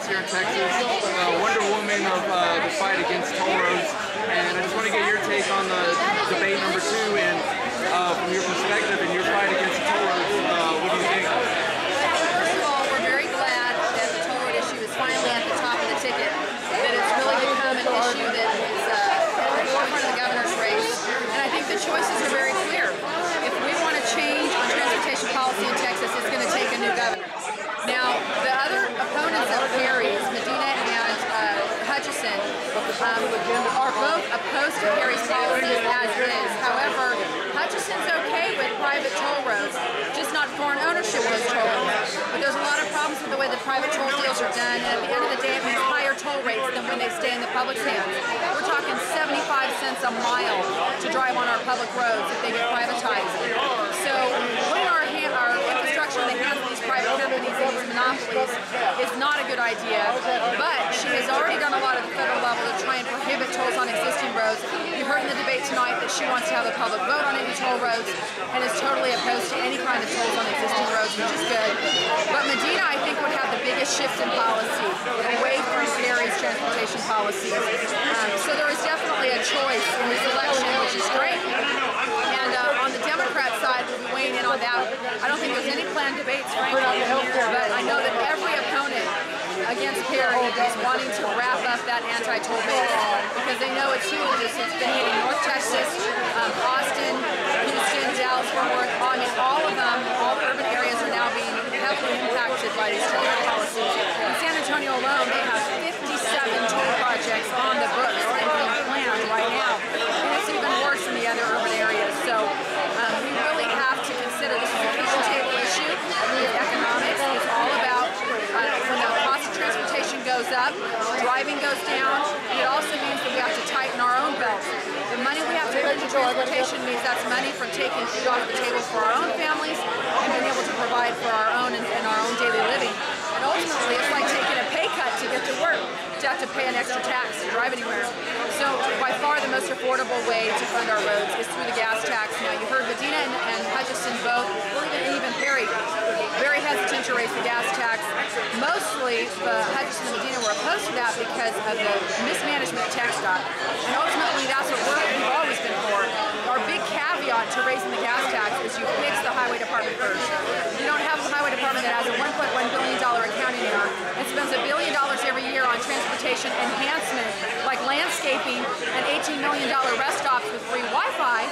debates here in Texas, Wonder Woman of the fight against toll roads, and I just want to get your take on the debate number 2, and from your perspective and your fight against the toll roads, what do you think? First of all, we're very glad that the toll road issue is finally at the top of the ticket, that it's really become an issue that is at the forefront of the governor's race, and I think the choices are very clear. If we want to change on transportation policy in Texas, it's going to take a new governor. Now, the other opponents of Terri's, Medina and Hutchison, are both opposed to Terri's policies as is. However, Hutchison's okay with private toll roads, just not foreign ownership of those toll roads. But there's a lot of problems with the way the private toll deals are done, and at the end of the day, it means higher toll rates than when they stay in the public's hands. We're talking 75 cents a mile to drive on our public roads if they get privatized. So putting our infrastructure in the hands of these private companies and these monopolies is not a good idea, but she has already done a lot at the federal level to try and prohibit tolls on existing roads. You heard in the debate tonight that she wants to have a public vote on any toll roads and is totally opposed to any kind of tolls on existing roads, which is good. But Medina, I think, would have the biggest shift in policy away from Terri's transportation policies. So there is definitely a choice in this election, which is great. And on the Democrat side, we'll be weighing in on that. I don't think there's any planned debates, frankly, but I know that every opponent against Terri is wanting to wrap up that anti-toll base because they know it's huge. It's been hitting North Texas, Austin, Houston, Dallas, Fort Worth. I mean, all of them, all the urban areas are now being heavily impacted by these toll policies. In San Antonio alone, they have 57 toll projects on the books and being planned right now. And it's even worse in the other urban areas. So we really have to consider this is a kitchen table issue. It's economics. It's all about when the cost of transportation goes up, driving goes down, and it also means that we have to tighten our own belts. The money we have to put into transportation means that's money from taking food off the table for our own families and being able to provide for our own and our own daily living. And ultimately, it's like taking a pay cut to get to work, to have to pay an extra tax to drive anywhere. So by far the most affordable way to fund our roads is through the gas tax. Now you heard Medina and Hutchison both, well even Terri, very hesitant to raise the gas tax. Mostly Hutchison and Medina were opposed to that because of the mismanagement of Texs Gov. And ultimately that's what we've always been for. Our big caveat to raising the gas tax is you fix the highway department first. You don't have a highway department that has a $1.1 billion accounting error and spends $1 billion every year on transportation enhancement like landscaping and $18 million rest stops with free Wi-Fi.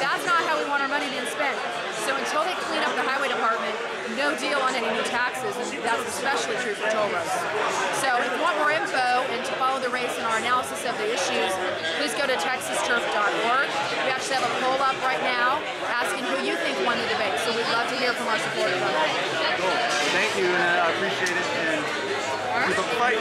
That's not how we want our money being spent. So until they clean up the highway department, no deal on any new taxes, and that's especially true for toll roads. So if you want more info and to follow the race in our analysis of the issues, please go to texasturf.org. We actually have a poll up right now asking who you think won the debate, so we'd love to hear from our supporters on that. Cool. Thank you, and I appreciate it, and keep up the fight.